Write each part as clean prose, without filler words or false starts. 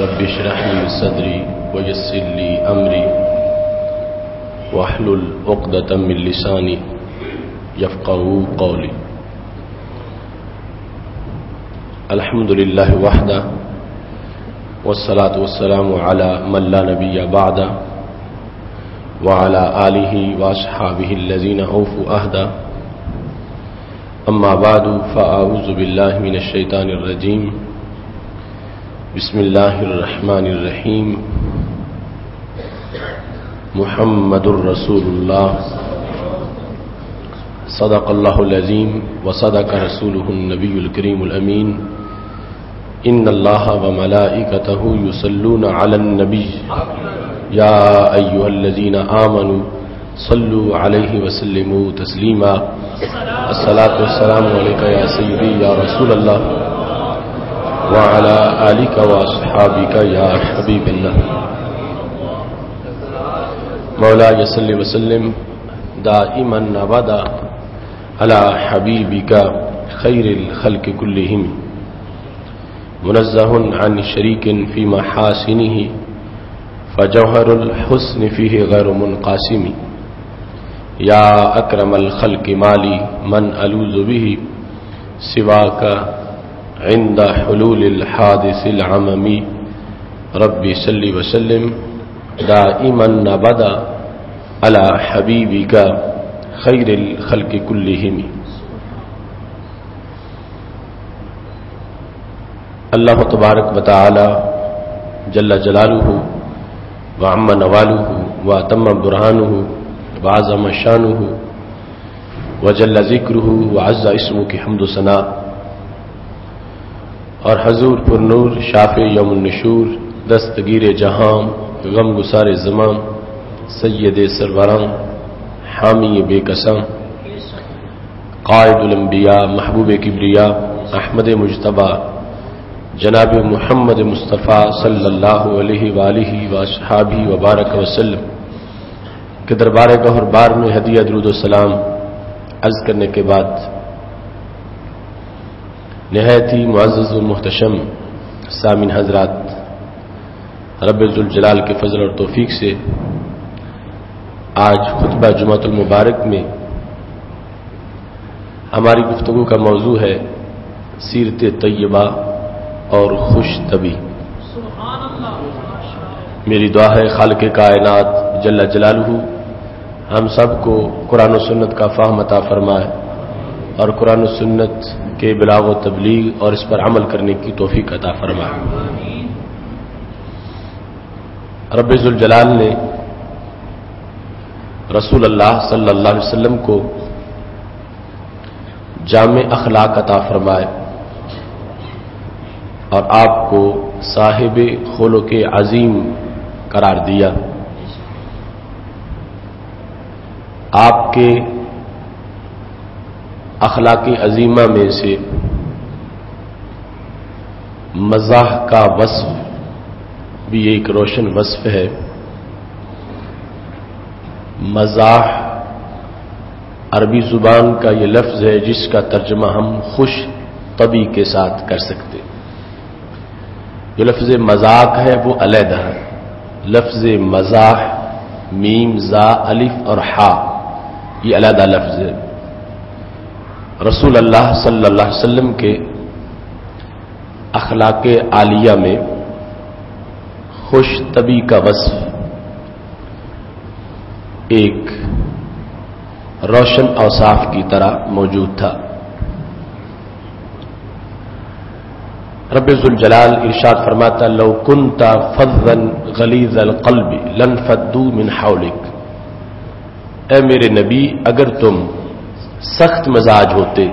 رب اشرح لي صدري ويسر لي أمري واحلل عقدة من لساني يفقهوا قولي. الحمد لله وحده والصلاة والسلام على من لا نبي بعده وعلى آله وأصحابه الذين أوفوا عهده. أما بعد فأعوذ بالله من الشيطان الرجيم. بسم الله الرحمن الرحيم. محمد رسول الله صدق الله العظيم وصدق رسوله النبي الكريم الأمين. إن الله وملائكته يصلون على النبي يا أيها الذين آمنوا صلوا عليه وسلموا تسليما. الصلاة والسلام عليك يا سيدي يا رسول الله وعلى آلك وأصحابك يا حبيب الله. مولاي صل وسلم دائما أبدا على حبيبك خير الخلق كلهم منزه عن شريك في محاسنه فجوهر الحسن فيه غير منقاسم. يا أكرم الخلق مالي من ألوذ به سواك عند حلول الحادث العممي. ربي صل وسلم دائما أبدا على حبيبك خير الخلق كلهم. اللہ تبارک و تعالی جل جلالہ وعم نوالہ واتم برہانہ وعظم شانہ وجل ذکرہ وعز اسمہ کی حمد و ثنا، اور حضور پر نور شافع یوم النشور دستگیر جہاں غم گسار زمان سید سروران حامی بے قسم قائد الانبیاء محبوب کبریا احمد مجتبی جناب محمد مصطفیٰ صلی اللہ علیہ وآلہ وصحابہ وبارک وسلم کے دربار گہر بار میں ہدیہ درود و سلام عرض کرنے کے بعد نہایت ہی معزز و محتشم سامعین حضرات، رب ذوالجلال کے فضل اور توفیق سے آج خطبہ جمعۃ المبارک میں ہماری گفتگو کا موضوع ہے سیرت طیبہ اور خوش طبی. میری دعا ہے خالق کائنات جل جلالہ ہم سب کو قرآن و سنت کا فہم عطا فرمائے اور قرآن و سنت کے بلاغ و تبلیغ اور اس پر عمل کرنے کی توفیق عطا فرمائے. رب ذوالجلال نے رسول اللہ صلی اللہ علیہ وسلم کو جامع اخلاق عطا فرمائے اور آپ کو صاحب خلق عظیم قرار دیا. آپ کے اخلاق عظیمہ میں سے مزاح کا وصف بھی ایک روشن وصف ہے. مزاح عربی زبان کا یہ لفظ ہے جس کا ترجمہ ہم خوش طبی کے ساتھ کر سکتے. جو لفظ مذاق ہے وہ علیحدہ ہے. لفظ مزاح میم زا الف اور ہا یہ علیحدہ لفظ ہے. رسول اللہ صلی اللہ علیہ وسلم کے اخلاق عالیہ میں خوش طبی کا وصف ایک روشن اوصاف کی طرح موجود تھا. رب ذوالجلال ارشاد فرماتا لو کنت فظا غلیظ القلب لانفضوا من حولک. اے میرے نبی اگر تم سخت مزاج ہوتے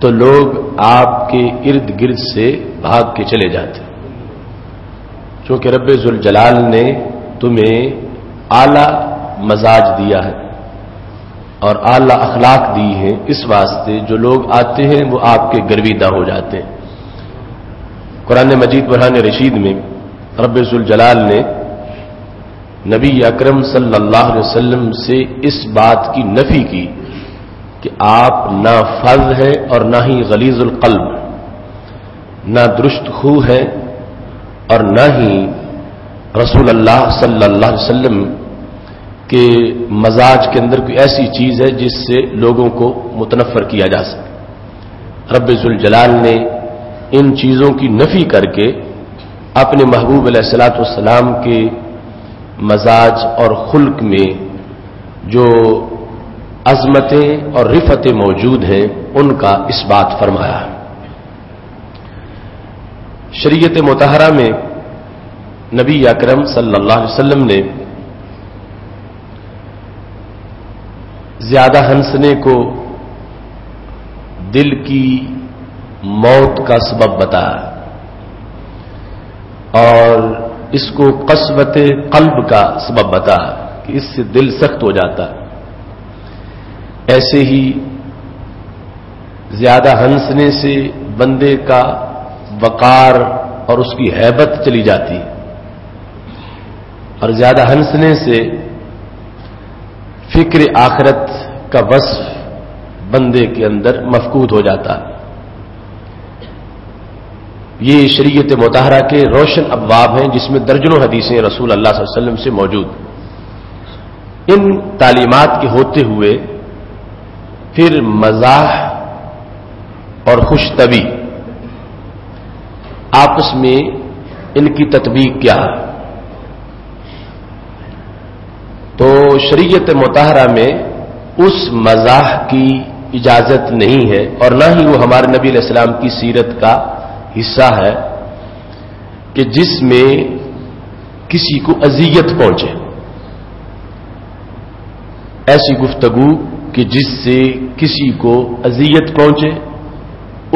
تو لوگ آپ کے ارد گرد سے بھاگ کے چلے جاتے. چونکہ رب ذوالجلال نے تمہیں اعلی مزاج دیا ہے اور اعلی اخلاق دی ہیں، اس واسطے جو لوگ آتے ہیں وہ آپ کے گرویدہ ہو جاتے ہیں. قرآن مجید برہان رشید میں رب ذوالجلال نے نبی اکرم صلی اللہ علیہ وسلم سے اس بات کی نفی کی کہ آپ نہ فظ ہیں اور نہ ہی غلیظ القلب، نہ درست خو ہیں اور نہ ہی رسول اللہ صلی اللہ علیہ وسلم کے مزاج کے اندر کوئی ایسی چیز ہے جس سے لوگوں کو متنفر کیا جا سکے۔ رب ذوالجلال نے ان چیزوں کی نفی کر کے اپنے محبوب علیہ الصلوۃ والسلام کے مزاج اور خلق میں جو عظمتیں اور رفتیں موجود ہیں ان کا اثبات فرمایا ہے۔ شریعت مطہرہ میں نبی اکرم صلی اللہ علیہ وسلم نے زیادہ ہنسنے کو دل کی موت کا سبب بتایا اور اس کو قسوت قلب کا سبب بتایا کہ اس سے دل سخت ہو جاتا ہے۔ ایسے ہی زیادہ ہنسنے سے بندے کا وقار اور اس کی ہیبت چلی جاتی ہے، اور زیادہ ہنسنے سے فکر آخرت کا وصف بندے کے اندر مفقود ہو جاتا ہے۔ یہ شریعت مطہرہ کے روشن ابواب ہیں جس میں درجنوں حدیثیں رسول اللہ صلی اللہ علیہ وسلم سے موجود۔ ان تعلیمات کے ہوتے ہوئے پھر مزاح اور خوش طبعی آپس میں ان کی تطبیق کیا ہے؟ تو شریعت مطہرہ میں اس مزاح کی اجازت نہیں ہے اور نہ ہی وہ ہمارے نبی علیہ السلام کی سیرت کا حصہ ہے کہ جس میں کسی کو اذیت پہنچے، ایسی گفتگو کہ جس سے کسی کو اذیت پہنچے،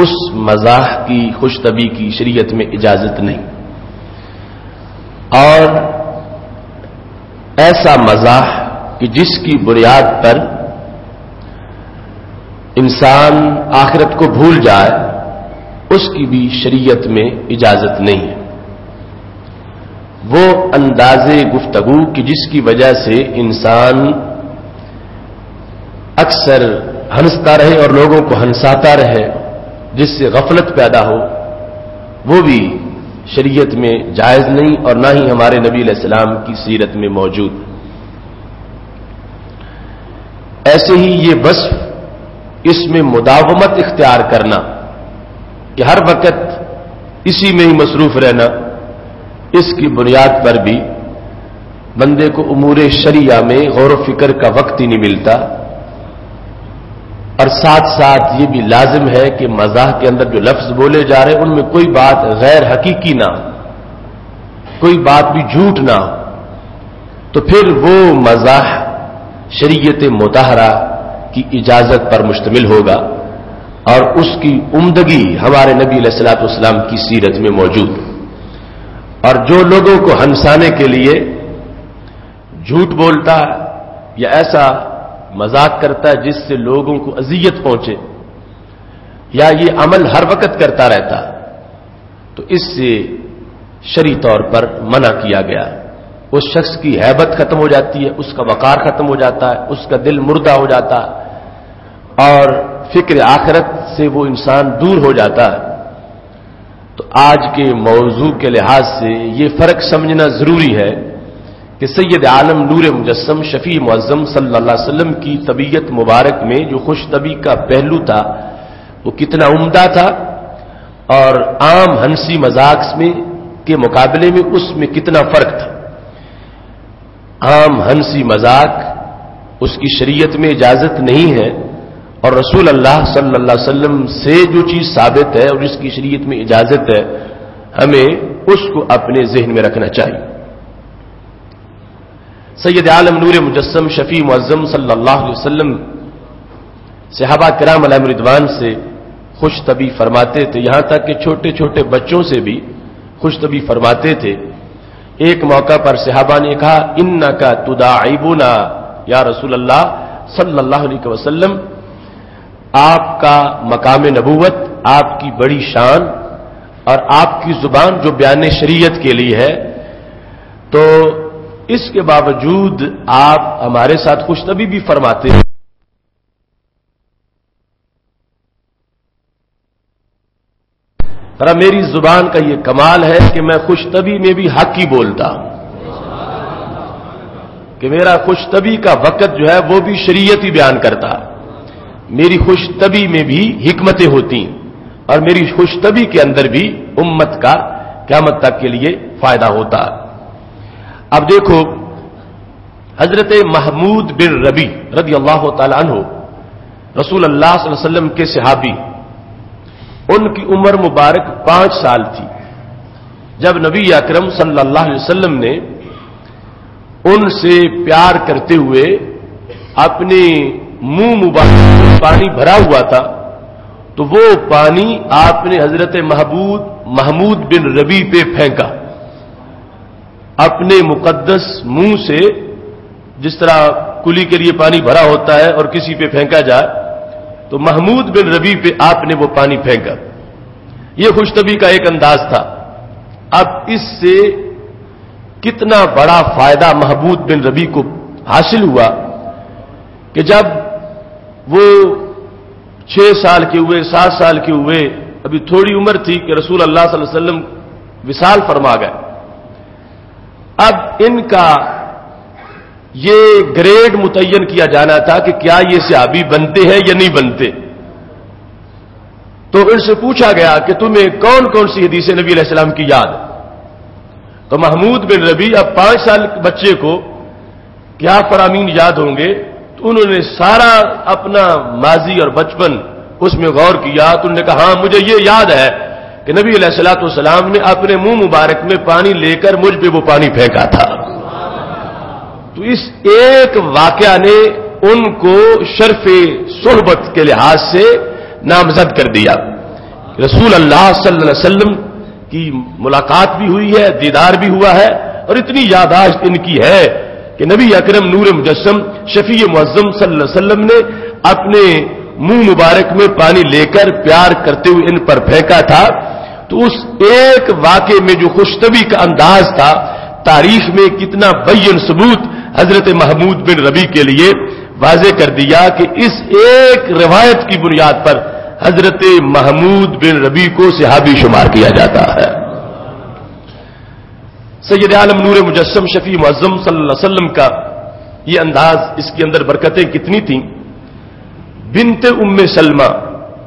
اس مزاح کی خوش طبعی کی شریعت میں اجازت نہیں۔ اور ایسا مزاح کہ جس کی بنیاد پر انسان آخرت کو بھول جائے، اس کی بھی شریعت میں اجازت نہیں ہے۔ وہ انداز گفتگو کہ جس کی وجہ سے انسان اکثر ہنستا رہے اور لوگوں کو ہنساتا رہے، جس سے غفلت پیدا ہو، وہ بھی شریعت میں جائز نہیں اور نہ ہی ہمارے نبی علیہ السلام کی سیرت میں موجود۔ ایسے ہی یہ وصف، اس میں مداومت اختیار کرنا کہ ہر وقت اسی میں ہی مصروف رہنا، اس کی بنیاد پر بھی بندے کو امور شرعیہ میں غور و فکر کا وقت ہی نہیں ملتا، اور ساتھ ساتھ یہ بھی لازم ہے کہ مزاح کے اندر جو لفظ بولے جا رہے ہیں ان میں کوئی بات غیر حقیقی نہ ہو، کوئی بات بھی جھوٹ نہ ہو، تو پھر وہ مزاح شریعت مطہرہ کی اجازت پر مشتمل ہوگا اور اس کی عمدگی ہمارے نبی علیہ الصلوۃ والسلام کی سیرت میں موجود۔ اور جو لوگوں کو ہنسانے کے لیے جھوٹ بولتا ہے یا ایسا مذاق کرتا ہے جس سے لوگوں کو اذیت پہنچے، یا یہ عمل ہر وقت کرتا رہتا ہے، تو اس سے شرعی طور پر منع کیا گیا ہے۔ اس شخص کی ہیبت ختم ہو جاتی ہے، اس کا وقار ختم ہو جاتا ہے، اس کا دل مردہ ہو جاتا ہے اور فکر آخرت سے وہ انسان دور ہو جاتا ہے۔ تو آج کے موضوع کے لحاظ سے یہ فرق سمجھنا ضروری ہے کہ سید عالم نور مجسم شفیع معظم صلی اللہ علیہ وسلم کی طبیعت مبارک میں جو خوش طبعی کا پہلو تھا وہ کتنا عمدہ تھا، اور عام ہنسی مذاق میں کے مقابلے میں اس میں کتنا فرق تھا۔ عام ہنسی مذاق اس کی شریعت میں اجازت نہیں ہے، اور رسول اللہ صلی اللہ علیہ وسلم سے جو چیز ثابت ہے اور جس کی شریعت میں اجازت ہے، ہمیں اس کو اپنے ذہن میں رکھنا چاہیے۔ سید عالم نور مجسم شفیع معظم صلی اللہ علیہ وسلم صحابہ کرام علیہم رضوان سے خوش طبعی فرماتے تھے، یہاں تک کہ چھوٹے چھوٹے بچوں سے بھی خوش طبعی فرماتے تھے۔ ایک موقع پر صحابہ نے کہا، انکا تداعبنا یا رسول اللہ صلی اللہ علیہ وسلم، آپ کا مقام نبوت، آپ کی بڑی شان اور آپ کی زبان جو بیان شریعت کے لیے ہے، تو اس کے باوجود آپ ہمارے ساتھ خوش طبعی بھی فرماتے ہیں۔ ذرا میری زبان کا یہ کمال ہے کہ میں خوش طبی میں بھی حق ہی بولتا ہوں، کہ میرا خوش طبی کا وقت جو ہے وہ بھی شریعت ہی بیان کرتا ہے، میری خوش طبی میں بھی حکمتیں ہوتی ہیں، اور میری خوش طبی کے اندر بھی امت کا قیامت تک کے لیے فائدہ ہوتا ہے۔ اب دیکھو، حضرت محمود بن ربی رضی اللہ تعالی عنہ رسول اللہ صلی اللہ علیہ وسلم کے صحابی، ان کی عمر مبارک 5 سال تھی جب نبی اکرم صلی اللہ علیہ وسلم نے ان سے پیار کرتے ہوئے اپنے منہ مبارک میں پانی بھرا ہوا تھا، تو وہ پانی آپ نے حضرت محمود بن ربی پہ پھینکا، اپنے مقدس منہ سے، جس طرح کلی کے لیے پانی بھرا ہوتا ہے اور کسی پہ پھینکا جائے، تو محمود بن ربی پہ آپ نے وہ پانی پھینکا۔ یہ خوش طبی کا ایک انداز تھا۔ اب اس سے کتنا بڑا فائدہ محمود بن ربی کو حاصل ہوا کہ جب وہ 6 سال کے ہوئے، 7 سال کے ہوئے، ابھی تھوڑی عمر تھی کہ رسول اللہ صلی اللہ علیہ وسلم وصال فرما گئے۔ اب ان کا یہ گریڈ متعین کیا جانا تھا کہ کیا یہ صحابی بنتے ہیں یا نہیں بنتے۔ تو ان سے پوچھا گیا کہ تمہیں کون کون سی حدیث نبی علیہ السلام کی یاد؟ تو محمود بن ربی اب 5 سال کے بچے کو کیا فرامین یاد ہوں گے؟ تو انہوں نے سارا اپنا ماضی اور بچپن اس میں غور کیا، تو انہوں نے کہا ہاں مجھے یہ یاد ہے کہ نبی علیہ الصلوۃ والسلام نے اپنے منہ مبارک میں پانی لے کر مجھ پہ وہ پانی پھینکا تھا۔ تو اس ایک واقعہ نے ان کو شرف صحبت کے لحاظ سے نامزد کر دیا۔ رسول اللہ صلی اللہ علیہ وسلم کی ملاقات بھی ہوئی ہے، دیدار بھی ہوا ہے، اور اتنی یاداشت ان کی ہے کہ نبی اکرم نور مجسم شفیع معظم صلی اللہ علیہ وسلم نے اپنے منہ مبارک میں پانی لے کر پیار کرتے ہوئے ان پر پھینکا تھا۔ تو اس ایک واقعے میں جو خوش طبی کا انداز تھا، تاریخ میں کتنا بین ثبوت حضرت محمود بن ربی کے لیے واضح کر دیا کہ اس ایک روایت کی بنیاد پر حضرت محمود بن ربی کو صحابی شمار کیا جاتا ہے۔ سید عالم نور مجسم شفیع معظم صلی اللہ علیہ وسلم کا یہ انداز، اس کے اندر برکتیں کتنی تھیں۔ بنت ام سلمہ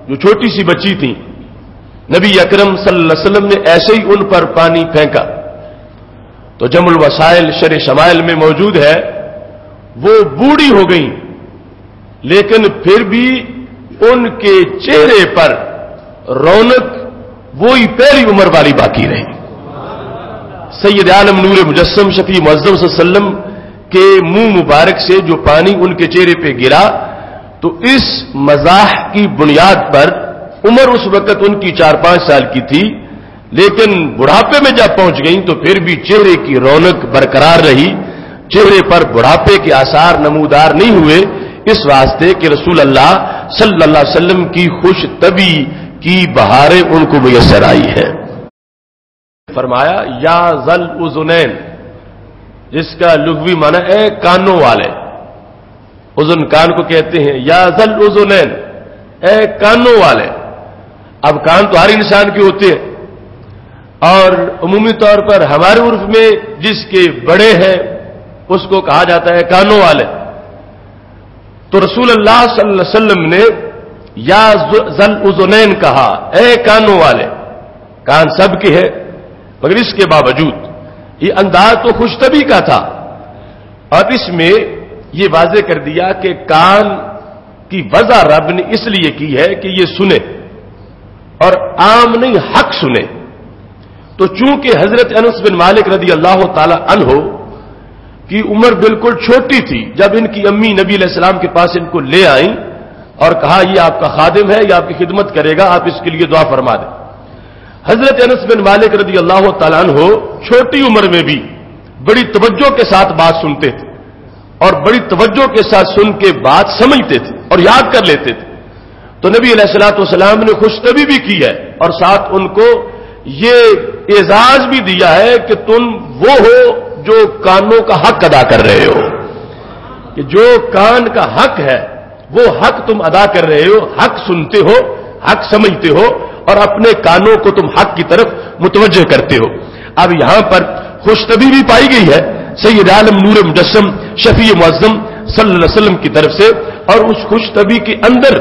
جو چھوٹی سی بچی تھیں، نبی اکرم صلی اللہ علیہ وسلم نے ایسے ہی ان پر پانی پھینکا تو جمع الوسائل شرح شمائل میں موجود ہے، وہ بوڑھی ہو گئیں لیکن پھر بھی ان کے چہرے پر رونق وہی پہلی عمر والی باقی رہی۔ سید عالم نور مجسم شفیع معظم صلی اللہ علیہ وسلم کے منہ مبارک سے جو پانی ان کے چہرے پہ گرا، تو اس مزاح کی بنیاد پر عمر اس وقت ان کی 4-5 سال کی تھی، لیکن بڑھاپے میں جب پہنچ گئیں تو پھر بھی چہرے کی رونق برقرار رہی، چہرے پر بڑھاپے کے آثار نمودار نہیں ہوئے، اس واسطے کہ رسول اللہ صلی اللہ علیہ وسلم کی خوش طبی کی بہاریں ان کو میسر آئی ہے۔ فرمایا یا ذل اذنین، جس کا لغوی معنی ہے کانوں والے، اذن کان کو کہتے ہیں، یا ذل اذنین، اے کانوں والے۔ اب کان تو ہر انسان کے ہوتے ہیں، اور عمومی طور پر ہمارے عرف میں جس کے بڑے ہیں اس کو کہا جاتا ہے کانوں والے۔ تو رسول اللہ صلی اللہ علیہ وسلم نے یا ذل اذنین کہا، اے کانوں والے۔ کان سب کے ہے، مگر اس کے باوجود یہ انداز تو خوش طبی کا تھا، اور اس میں یہ واضح کر دیا کہ کان کی وضع رب نے اس لیے کی ہے کہ یہ سنے، اور عام نہیں حق سنے۔ تو چونکہ حضرت انس بن مالک رضی اللہ تعالی عنہ کی عمر بالکل چھوٹی تھی جب ان کی امی نبی علیہ السلام کے پاس ان کو لے آئیں اور کہا یہ آپ کا خادم ہے، یہ آپ کی خدمت کرے گا، آپ اس کے لیے دعا فرما دیں۔ حضرت انس بن مالک رضی اللہ تعالیٰ عنہ چھوٹی عمر میں بھی بڑی توجہ کے ساتھ بات سنتے تھے، اور بڑی توجہ کے ساتھ سن کے بات سمجھتے تھے اور یاد کر لیتے تھے۔ تو نبی علیہ الصلوۃ والسلام نے خوش طبی بھی کی ہے، اور ساتھ ان کو یہ اعزاز بھی دیا ہے کہ تم وہ ہو جو کانوں کا حق ادا کر رہے ہو، کہ جو کان کا حق ہے وہ حق تم ادا کر رہے ہو، حق سنتے ہو، حق سمجھتے ہو، اور اپنے کانوں کو تم حق کی طرف متوجہ کرتے ہو. اب یہاں پر خوشطبی بھی پائی گئی ہے سید عالم نور مجسم شفیع معظم صلی اللہ علیہ وسلم کی طرف سے, اور اس خوشطبی کے اندر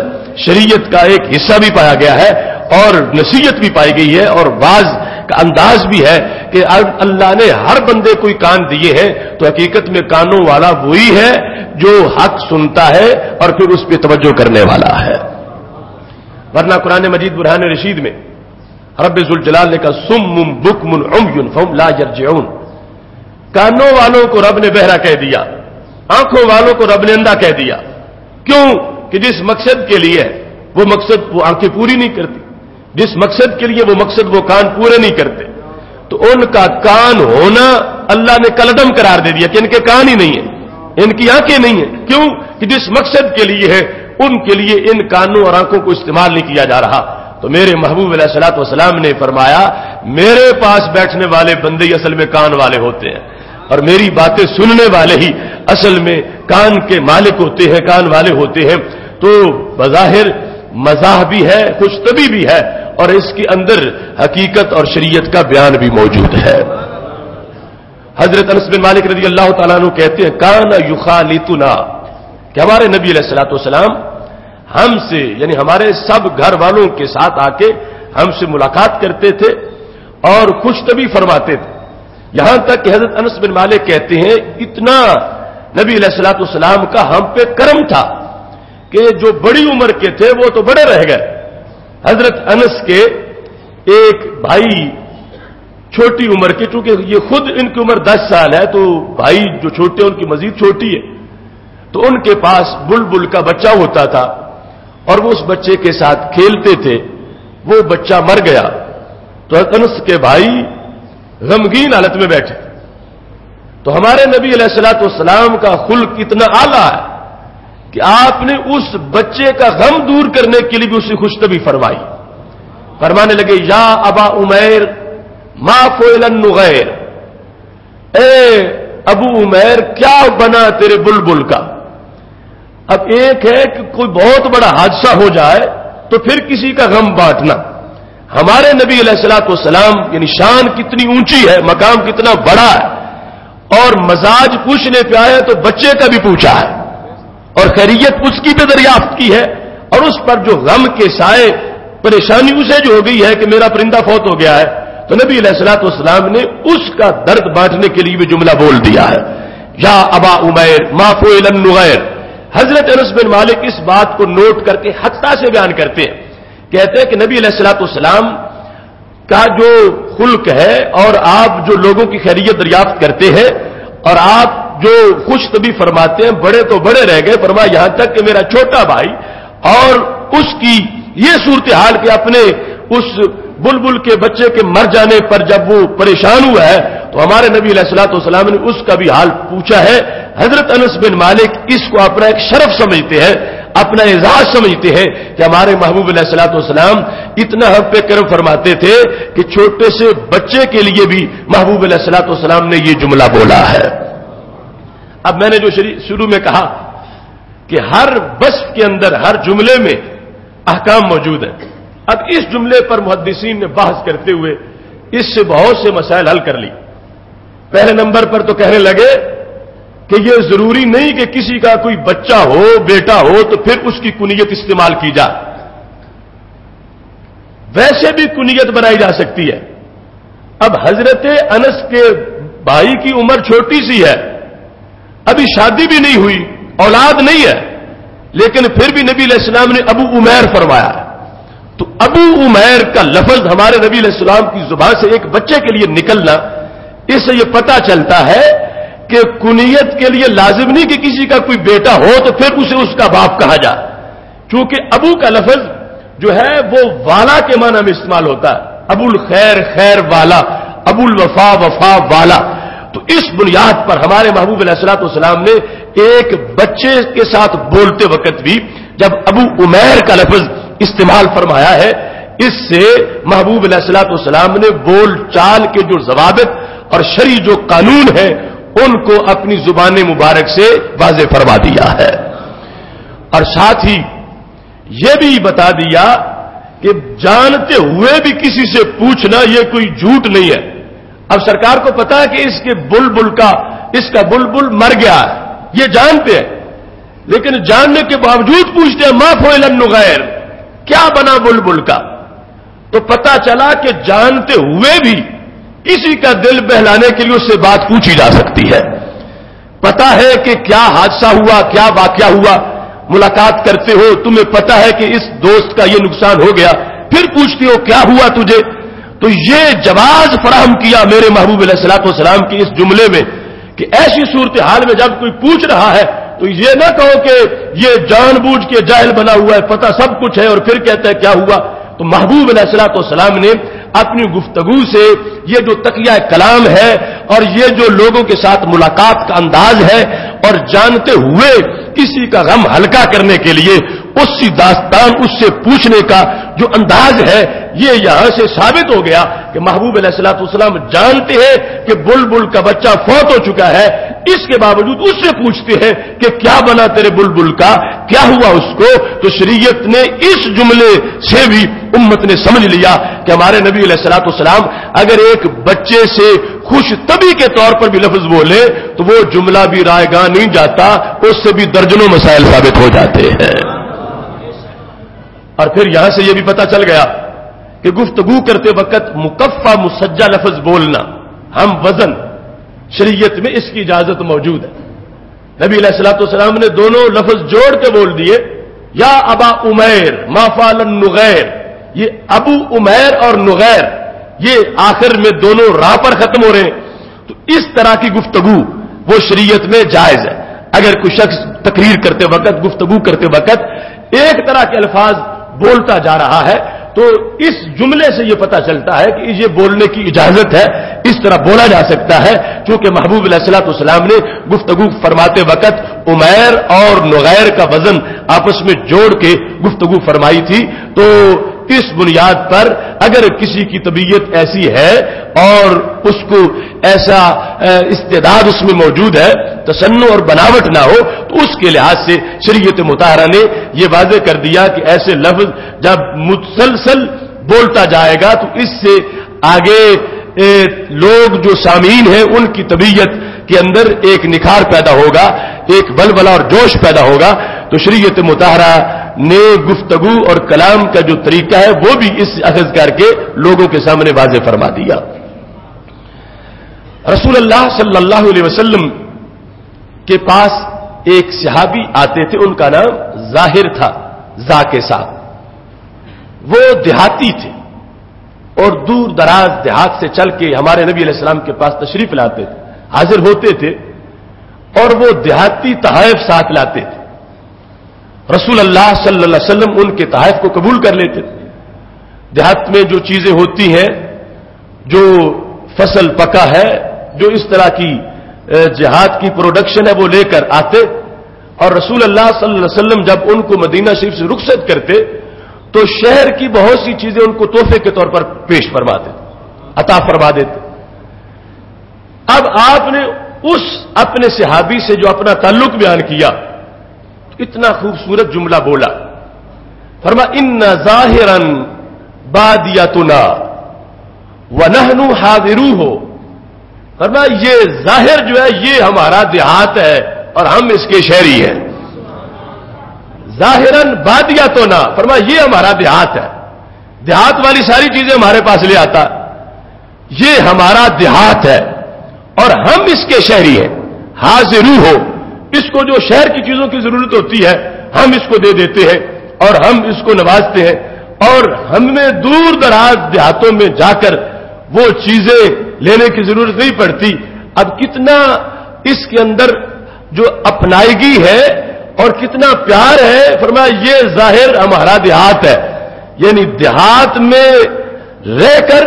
شریعت کا ایک حصہ بھی پایا گیا ہے اور نصیحت بھی پائی گئی ہے اور واز کا انداز بھی ہے کہ اللہ نے ہر بندے کو کان دیے ہیں تو حقیقت میں کانوں والا وہی ہے جو حق سنتا ہے اور پھر اس پہ توجہ کرنے والا ہے. ورنہ قرآن مجید برہان رشید میں رب ذوالجلال نے کہا سم بکم عمی فہم لا یرجعون, کانوں والوں کو رب نے بہرا کہہ دیا, آنکھوں والوں کو رب نے اندھا کہہ دیا. کیوں؟ کہ جس مقصد کے لیے وہ مقصد وہ آنکھیں پوری نہیں کرتی, جس مقصد کے لیے وہ مقصد وہ کان پورے نہیں کرتے, تو ان کا کان ہونا اللہ نے کلدم قرار دے دیا کہ ان کے کان ہی نہیں ہیں, ان کی آنکھیں نہیں ہیں. کیوں؟ کہ جس مقصد کے لیے ہے ان کے لیے ان کانوں اور آنکھوں کو استعمال نہیں کیا جا رہا. تو میرے محبوب علیہ الصلوۃ والسلام نے فرمایا میرے پاس بیٹھنے والے بندے ہی اصل میں کان والے ہوتے ہیں اور میری باتیں سننے والے ہی اصل میں کان کے مالک ہوتے ہیں, کان والے ہوتے ہیں. تو بظاہر مزاح بھی ہے, خوشطبی بھی ہے, اور اس کے اندر حقیقت اور شریعت کا بیان بھی موجود ہے. حضرت انس بن مالک رضی اللہ تعالیٰ عنہ کہتے ہیں کان یخالطنا, کہ ہمارے نبی علیہ الصلوۃ والسلام ہم سے یعنی ہمارے سب گھر والوں کے ساتھ آ کے ہم سے ملاقات کرتے تھے اور خوشطبی فرماتے تھے. یہاں تک کہ حضرت انس بن مالک کہتے ہیں اتنا نبی علیہ الصلوۃ والسلام کا ہم پہ کرم تھا کہ جو بڑی عمر کے تھے وہ تو بڑے رہ گئے. حضرت انس کے ایک بھائی چھوٹی عمر کے, چونکہ یہ خود ان کی عمر 10 سال ہے تو بھائی جو چھوٹے ان کی مزید چھوٹی ہے, تو ان کے پاس بلبل کا بچہ ہوتا تھا اور وہ اس بچے کے ساتھ کھیلتے تھے. وہ بچہ مر گیا تو انس کے بھائی غمگین حالت میں بیٹھے. تو ہمارے نبی علیہ الصلوۃ والسلام کا خلق اتنا اعلیٰ ہے کہ آپ نے اس بچے کا غم دور کرنے کے لیے بھی اسے خوشطبی فرمائی. فرمانے لگے یا ابا عمیر ما فعل النغیر, اے ابو عمیر کیا بنا تیرے بلبل کا. اب ایک ہے کہ کوئی بہت بڑا حادثہ ہو جائے تو پھر کسی کا غم بانٹنا. ہمارے نبی علیہ الصلوۃ والسلام یعنی شان کتنی اونچی ہے, مقام کتنا بڑا ہے, اور مزاج پوچھنے پہ آیا تو بچے کا بھی پوچھا ہے اور خیریت اس کی بھی دریافت کی ہے, اور اس پر جو غم کے سائے پریشانی اسے جو ہو گئی ہے کہ میرا پرندہ فوت ہو گیا ہے, تو نبی علیہ الصلوۃ والسلام نے اس کا درد بانٹنے کے لیے بھی جملہ بول دیا ہے یا ابا عمیر ما فعل النغیر. حضرت انس بن مالک اس بات کو نوٹ کر کے حقیقت سے بیان کرتے ہیں, کہتے ہیں کہ نبی علیہ الصلوۃ والسلام کا جو خلق ہے اور آپ جو لوگوں کی خیریت دریافت کرتے ہیں اور آپ جو خوشطبی فرماتے ہیں بڑے تو بڑے رہ گئے. فرمایا یہاں تک کہ میرا چھوٹا بھائی اور اس کی یہ صورتحال کہ اپنے اس بلبل کے بچے کے مر جانے پر جب وہ پریشان ہوا ہے تو ہمارے نبی علیہ الصلوۃ والسلام نے اس کا بھی حال پوچھا ہے. حضرت انس بن مالک اس کو اپنا ایک شرف سمجھتے ہیں, اپنا اعزاز سمجھتے ہیں کہ ہمارے محبوب علیہ الصلوۃ والسلام اتنا ہم پہ کرم فرماتے تھے کہ چھوٹے سے بچے کے لیے بھی محبوب علیہ الصلوۃ والسلام نے یہ جملہ بولا ہے. اب میں نے جو شروع میں کہا کہ ہر وصف کے اندر ہر جملے میں احکام موجود ہیں. اب اس جملے پر محدثین نے بحث کرتے ہوئے اس سے بہت سے مسائل حل کر لی. پہلے نمبر پر تو کہنے لگے کہ یہ ضروری نہیں کہ کسی کا کوئی بچہ ہو بیٹا ہو تو پھر اس کی کنیت استعمال کی جائے, ویسے بھی کنیت بنائی جا سکتی ہے. اب حضرت انس کے بھائی کی عمر چھوٹی سی ہے, ابھی شادی بھی نہیں ہوئی, اولاد نہیں ہے, لیکن پھر بھی نبی علیہ السلام نے ابو عمیر فرمایا. تو ابو عمیر کا لفظ ہمارے نبی علیہ السلام کی زبان سے ایک بچے کے لیے نکلنا, اس سے یہ پتہ چلتا ہے کہ کنیت کے لیے لازم نہیں کہ کسی کا کوئی بیٹا ہو تو پھر اسے اس کا باپ کہا جائے, چونکہ ابو کا لفظ جو ہے وہ والا کے معنی میں استعمال ہوتا ہے. ابو الخیر خیر والا, ابو الوفا وفا والا. تو اس بنیاد پر ہمارے محبوب علیہ الصلوۃ والسلام نے ایک بچے کے ساتھ بولتے وقت بھی جب ابو عمیر کا لفظ استعمال فرمایا ہے, اس سے محبوب علیہ الصلوۃ والسلام نے بول چال کے جو ضوابط اور شرعی جو قانون ہیں ان کو اپنی زبان مبارک سے واضح فرما دیا ہے. اور ساتھ ہی یہ بھی بتا دیا کہ جانتے ہوئے بھی کسی سے پوچھنا یہ کوئی جھوٹ نہیں ہے. اب سرکار کو پتا ہے کہ اس کا بلبل مر گیا ہے، یہ جانتے ہیں، لیکن جاننے کے باوجود پوچھتے ہیں ما فعل النغیر، کیا بنا بلبل کا؟ تو پتا چلا کہ جانتے ہوئے بھی کسی کا دل بہلانے کے لیے اس سے بات پوچھی جا سکتی ہے. پتا ہے کہ کیا حادثہ ہوا، کیا واقعہ ہوا، ملاقات کرتے ہو، تمہیں پتا ہے کہ اس دوست کا یہ نقصان ہو گیا، پھر پوچھتے ہو کیا ہوا تجھے. تو یہ جواز فراہم کیا میرے محبوب علیہ الصلوۃ والسلام کی اس جملے میں کہ ایسی صورتحال میں جب کوئی پوچھ رہا ہے تو یہ نہ کہو کہ یہ جان بوجھ کے جاہل بنا ہوا ہے، پتہ سب کچھ ہے اور پھر کہتا ہے کیا ہوا. تو محبوب علیہ الصلوۃ والسلام نے اپنی گفتگو سے یہ جو تقیہ کلام ہے اور یہ جو لوگوں کے ساتھ ملاقات کا انداز ہے اور جانتے ہوئے کسی کا غم ہلکا کرنے کے لیے اسی داستان اس سے پوچھنے کا جو انداز ہے، یہ یہاں سے ثابت ہو گیا کہ محبوب علیہ الصلوۃ والسلام جانتے ہیں کہ بلبل کا بچہ فوت ہو چکا ہے، اس کے باوجود اس سے پوچھتے ہیں کہ کیا بنا تیرے بلبل کا، کیا ہوا اس کو. تو شریعت نے اس جملے سے بھی امت نے سمجھ لیا کہ ہمارے نبی علیہ الصلوۃ والسلام اگر ایک بچے سے خوش طبی کے طور پر بھی لفظ بولے تو وہ جملہ بھی رائے گاہ نہیں جاتا، اس سے بھی درجنوں مسائل ثابت ہو جاتے ہیں. اور پھر یہاں سے یہ بھی پتا چل گیا کہ گفتگو کرتے وقت مکفہ مسجع لفظ بولنا، ہم وزن، شریعت میں اس کی اجازت موجود ہے. نبی علیہ الصلوۃ والسلام نے دونوں لفظ جوڑ کے بول دیے، یا ابا عمیر ما فعل النغیر. یہ ابو عمیر اور نغیر یہ آخر میں دونوں راہ پر ختم ہو رہے ہیں. تو اس طرح کی گفتگو وہ شریعت میں جائز ہے. اگر کوئی شخص تقریر کرتے وقت، گفتگو کرتے وقت ایک طرح کے الفاظ بولتا جا رہا ہے تو اس جملے سے یہ پتا چلتا ہے کہ یہ بولنے کی اجازت ہے، اس طرح بولا جا سکتا ہے. چونکہ محبوب علیہ الصلوۃ والسلام نے گفتگو فرماتے وقت عمیر اور نغیر کا وزن آپس میں جوڑ کے گفتگو فرمائی تھی. تو اس بنیاد پر اگر کسی کی طبیعت ایسی ہے اور اس کو ایسا استعداد اس میں موجود ہے، تصنع اور بناوٹ نہ ہو، تو اس کے لحاظ سے شریعت مطہرہ نے یہ واضح کر دیا کہ ایسے لفظ جب مسلسل بولتا جائے گا تو اس سے آگے لوگ جو سامعین ہیں ان کی طبیعت کے اندر ایک نکھار پیدا ہوگا، ایک بلبلہ اور جوش پیدا ہوگا. تو شریعت مطہرہ نے گفتگو اور کلام کا جو طریقہ ہے وہ بھی اس اخذ کر کے لوگوں کے سامنے واضح فرما دیا. رسول اللہ صلی اللہ علیہ وسلم کے پاس ایک صحابی آتے تھے، ان کا نام ظاہر تھا، ذا کے ساتھ. وہ دیہاتی تھے اور دور دراز دیہات سے چل کے ہمارے نبی علیہ السلام کے پاس تشریف لاتے تھے، حاضر ہوتے تھے اور وہ دیہاتی تحائف ساتھ لاتے تھے. رسول اللہ صلی اللہ علیہ وسلم ان کے تحائف کو قبول کر لیتے تھے. دیہات میں جو چیزیں ہوتی ہیں، جو فصل پکا ہے، جو اس طرح کی جہاد کی پروڈکشن ہے، وہ لے کر آتے اور رسول اللہ صلی اللہ علیہ وسلم جب ان کو مدینہ شریف سے رخصت کرتے تو شہر کی بہت سی چیزیں ان کو تحفے کے طور پر پیش فرماتے، عطا فرما دیتے. اب آپ نے اس اپنے صحابی سے جو اپنا تعلق بیان کیا، اتنا خوبصورت جملہ بولا، فرما ان ظاہرا بادیتنا ونحن حاضروہ. فرما یہ ظاہر جو ہے یہ ہمارا دیہات ہے اور ہم اس کے شہری ہیں. ظاہرا بادیتنا، فرما یہ ہمارا دیہات ہے، دیہات والی ساری چیزیں ہمارے پاس لے آتا، یہ ہمارا دیہات ہے اور ہم اس کے شہری ہیں. حاضروہ، اس کو جو شہر کی چیزوں کی ضرورت ہوتی ہے ہم اس کو دے دیتے ہیں اور ہم اس کو نوازتے ہیں اور ہمیں دور دراز دیہاتوں میں جا کر وہ چیزیں لینے کی ضرورت نہیں پڑتی. اب کتنا اس کے اندر جو اپنائیگی ہے اور کتنا پیار ہے. فرمایا یہ ظاہر ہمارا دیہات ہے، یعنی دیہات میں رہ کر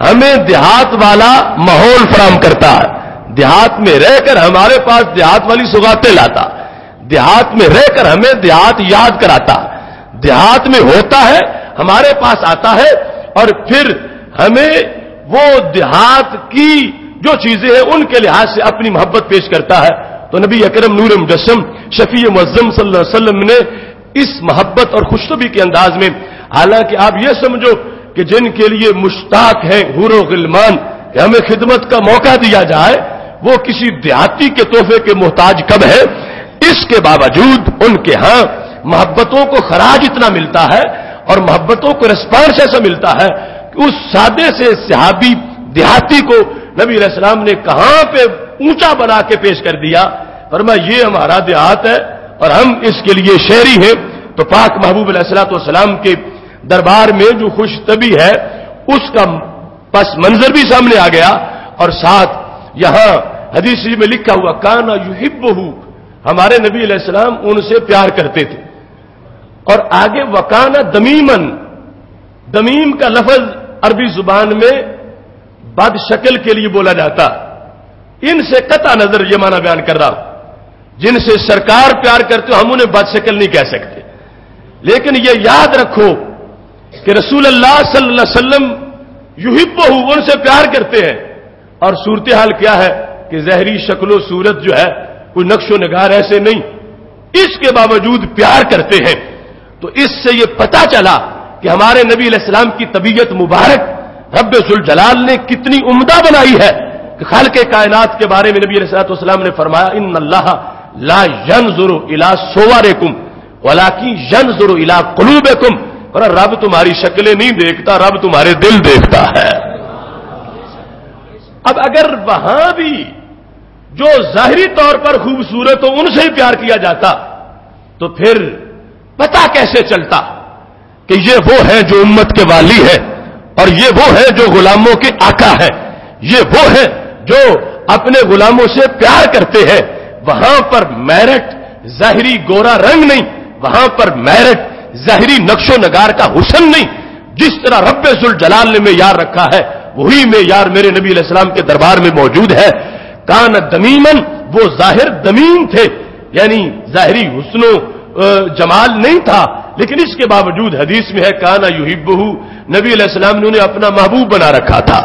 ہمیں دیہات والا ماحول فراہم کرتا ہے، دیہات میں رہ کر ہمارے پاس دیہات والی سوغاتیں لاتا، دیہات میں رہ کر ہمیں دیہات یاد کراتا، دیہات میں ہوتا ہے ہمارے پاس آتا ہے اور پھر ہمیں وہ دیہات کی جو چیزیں ہیں ان کے لحاظ سے اپنی محبت پیش کرتا ہے. تو نبی اکرم نور مجسم شفیع معظم صلی اللہ علیہ وسلم نے اس محبت اور خوشطبی کے انداز میں حالانکہ آپ یہ سمجھو کہ جن کے لیے مشتاق ہیں حور و غلمان کہ ہمیں خدمت کا موقع دیا جائے، وہ کسی دیہاتی کے تحفے کے محتاج کب ہے؟ اس کے باوجود ان کے ہاں محبتوں کو خراج اتنا ملتا ہے اور محبتوں کو ریسپانس ایسا ملتا ہے کہ اس سادے سے صحابی دیہاتی کو نبی علیہ السلام نے کہاں پہ اونچا بنا کے پیش کر دیا، فرمایا یہ ہمارا دیہات ہے اور ہم اس کے لیے شہری ہیں۔ تو پاک محبوب علیہ الصلوۃ والسلام کے دربار میں جو خوش طبی ہے اس کا پس منظر بھی سامنے آ گیا، اور ساتھ یہاں حدیث میں لکھا ہوا کانا یحبہ، ہمارے نبی علیہ السلام ان سے پیار کرتے تھے۔ اور آگے وکانا دمیمن، دمیم کا لفظ عربی زبان میں بد شکل کے لیے بولا جاتا، ان سے قطع نظر یہ معنی بیان کر رہا ہوں، جن سے سرکار پیار کرتے ہو ہم انہیں بد شکل نہیں کہہ سکتے، لیکن یہ یاد رکھو کہ رسول اللہ صلی اللہ علیہ وسلم یحبہ ان سے پیار کرتے ہیں، اور صورتحال کیا ہے کہ ظاہری شکل و صورت جو ہے کوئی نقش و نگار ایسے نہیں، اس کے باوجود پیار کرتے ہیں۔ تو اس سے یہ پتا چلا کہ ہمارے نبی علیہ السلام کی طبیعت مبارک رب ذوالجلال نے کتنی عمدہ بنائی ہے کہ خالق کائنات کے بارے میں نبی علیہ السلام نے فرمایا ان اللہ لا ينظر الى صورکم ولکن ينظر الى قلوبکم، اور رب تمہاری شکلیں نہیں دیکھتا، رب تمہارے دل دیکھتا ہے۔ اب اگر وہاں بھی جو ظاہری طور پر خوبصورت ہو ان سے ہی پیار کیا جاتا تو پھر پتا کیسے چلتا کہ یہ وہ ہے جو امت کے والی ہے، اور یہ وہ ہے جو غلاموں کے آقا ہے، یہ وہ ہے جو اپنے غلاموں سے پیار کرتے ہیں۔ وہاں پر میرٹ ظاہری گورا رنگ نہیں، وہاں پر میرٹ ظاہری نقش و نگار کا حسن نہیں، جس طرح رب ذوالجلال نے معیار رکھا ہے وہی معیار میرے نبی علیہ السلام کے دربار میں موجود ہے۔ کان دمیمن، وہ ظاہر دمیم تھے، یعنی ظاہری حسن و جمال نہیں تھا، لیکن اس کے باوجود حدیث میں ہے کانا یحبہ، نبی علیہ السلام نے انہیں اپنا محبوب بنا رکھا تھا۔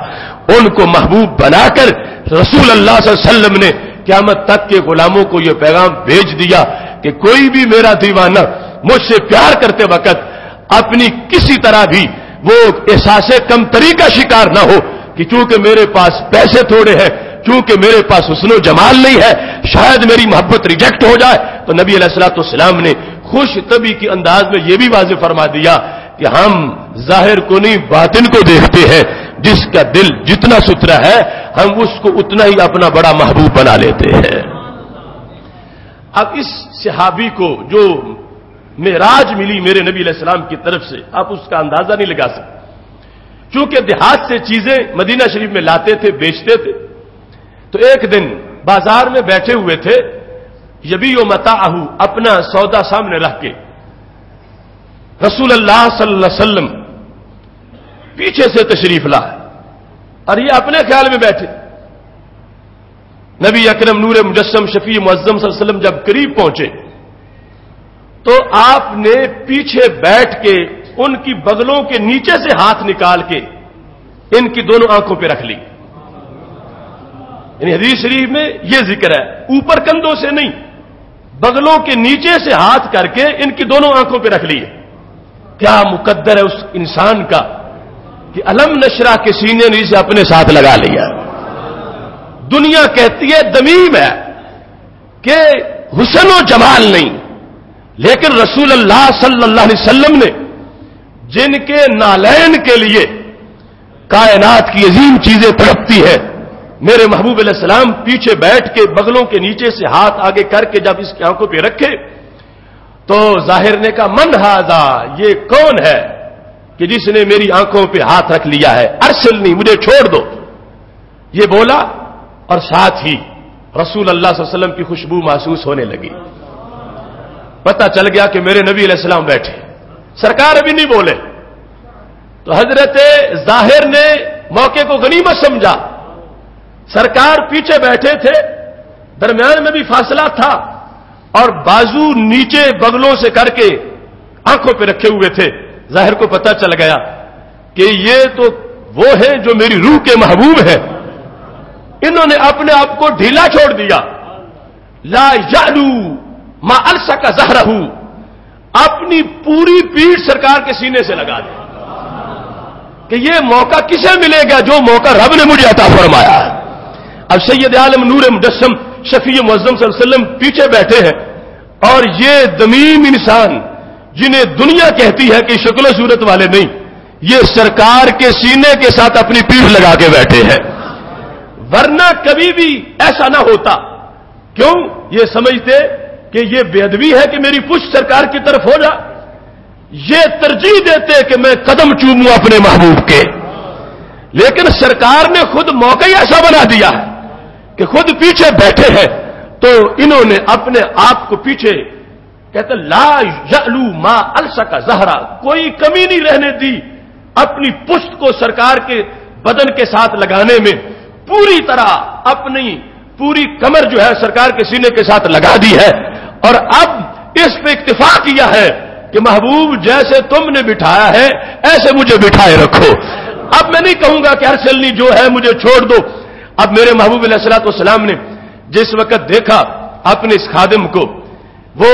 ان کو محبوب بنا کر رسول اللہ صلی اللہ علیہ وسلم نے قیامت تک کے غلاموں کو یہ پیغام بھیج دیا کہ کوئی بھی میرا دیوانہ مجھ سے پیار کرتے وقت اپنی کسی طرح بھی وہ احساس کمتری کا شکار نہ ہو کہ چونکہ میرے پاس پیسے تھوڑے ہیں، چونکہ میرے پاس حسن و جمال نہیں ہے، شاید میری محبت ریجیکٹ ہو جائے۔ تو نبی علیہ الصلوۃ والسلام نے خوش طبی کے انداز میں یہ بھی واضح فرما دیا کہ ہم ظاہر کو نہیں باطن کو دیکھتے ہیں، جس کا دل جتنا ستھرا ہے ہم اس کو اتنا ہی اپنا بڑا محبوب بنا لیتے ہیں۔ اب اس صحابی کو جو معراج ملی میرے نبی علیہ السلام کی طرف سے، آپ اس کا اندازہ نہیں لگا سکتے، چونکہ دیہات سے چیزیں مدینہ شریف میں لاتے تھے، بیچتے تھے۔ تو ایک دن بازار میں بیٹھے ہوئے تھے، یبیع متاعہ، اپنا سودا سامنے رکھ کے، رسول اللہ صلی اللہ علیہ وسلم پیچھے سے تشریف لا اور یہ اپنے خیال میں بیٹھے۔ نبی اکرم نور مجسم شفیع معظم صلی اللہ علیہ وسلم جب قریب پہنچے تو آپ نے پیچھے بیٹھ کے ان کی بغلوں کے نیچے سے ہاتھ نکال کے ان کی دونوں آنکھوں پہ رکھ لی۔ یعنی حدیث شریف میں یہ ذکر ہے، اوپر کندھوں سے نہیں، بغلوں کے نیچے سے ہاتھ کر کے ان کی دونوں آنکھوں پہ رکھ لیے۔ کیا مقدر ہے اس انسان کا کہ علم نشرح کے سینے نے اسے اپنے ساتھ لگا لیا۔ دنیا کہتی ہے دمیم ہے کہ حسن و جمال نہیں، لیکن رسول اللہ صلی اللہ علیہ وسلم نے جن کے نالین کے لیے کائنات کی عظیم چیزیں تڑپتی ہیں، میرے محبوب علیہ السلام پیچھے بیٹھ کے بغلوں کے نیچے سے ہاتھ آگے کر کے جب اس کی آنکھوں پہ رکھے تو ظاہر نے کہا من ھذا، یہ کون ہے کہ جس نے میری آنکھوں پہ ہاتھ رکھ لیا ہے، ارسلنی، مجھے چھوڑ دو، یہ بولا، اور ساتھ ہی رسول اللہ صلی اللہ علیہ وسلم کی خوشبو محسوس ہونے لگی۔ پتہ چل گیا کہ میرے نبی علیہ السلام بیٹھے، سرکار ابھی نہیں بولے۔ تو حضرت ظاہر نے موقع کو غنیمت سمجھا، سرکار پیچھے بیٹھے تھے، درمیان میں بھی فاصلہ تھا، اور بازو نیچے بغلوں سے کر کے آنکھوں پہ رکھے ہوئے تھے۔ ظاہر کو پتہ چل گیا کہ یہ تو وہ ہیں جو میری روح کے محبوب ہیں۔ انہوں نے اپنے آپ کو ڈھیلا چھوڑ دیا، لا یعلو ما الصق ظہرہ، اپنی پوری پیٹھ سرکار کے سینے سے لگا دے کہ یہ موقع کسے ملے گا جو موقع رب نے مجھے عطا فرمایا ہے. اب سید عالم نور مجسم شفیع معظم صلی اللہ علیہ وسلم پیچھے بیٹھے ہیں اور یہ دمیم انسان جنہیں دنیا کہتی ہے کہ شکل و صورت والے نہیں، یہ سرکار کے سینے کے ساتھ اپنی پیٹھ لگا کے بیٹھے ہیں. ورنہ کبھی بھی ایسا نہ ہوتا. کیوں؟ یہ سمجھتے کہ یہ بے ادبی ہے کہ میری پشت سرکار کی طرف ہو جا. یہ ترجیح دیتے کہ میں قدم چوموں اپنے محبوب کے. لیکن سرکار نے خود موقع ہی ایسا بنا دیا ہے کہ خود پیچھے بیٹھے ہیں تو انہوں نے اپنے آپ کو پیچھے کہتے لا یعلو ما السک زہرا، کوئی کمی نہیں رہنے دی اپنی پشت کو سرکار کے بدن کے ساتھ لگانے میں. پوری طرح اپنی پوری کمر جو ہے سرکار کے سینے کے ساتھ لگا دی ہے اور اب اس پہ اکتفا کیا ہے کہ محبوب جیسے تم نے بٹھایا ہے ایسے مجھے بٹھائے رکھو. اب میں نہیں کہوں گا کہ ہر چلنی جو ہے مجھے چھوڑ دو. اب میرے محبوب علیہ الصلوۃ والسلام نے جس وقت دیکھا اپنے اس خادم کو، وہ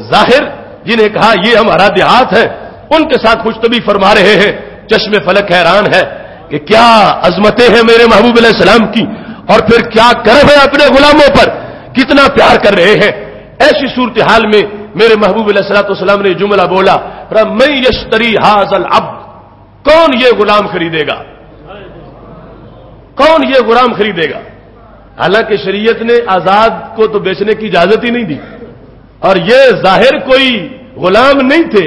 ظاہر جنہیں کہا یہ ہمارا دیہات ہے، ان کے ساتھ خوشطبی فرما رہے ہیں. چشم فلک حیران ہے کہ کیا عظمتیں ہیں میرے محبوب علیہ السلام کی، اور پھر کیا کرم ہے اپنے غلاموں پر، کتنا پیار کر رہے ہیں. ایسی صورتحال میں میرے محبوب علیہ الصلوۃ والسلام نے جملہ بولا، من یشتری ھذا العبد، کون یہ غلام خریدے گا؟ کون یہ غلام خریدے گا؟ حالانکہ شریعت نے آزاد کو تو بیچنے کی اجازت ہی نہیں دی، اور یہ ظاہر کوئی غلام نہیں تھے،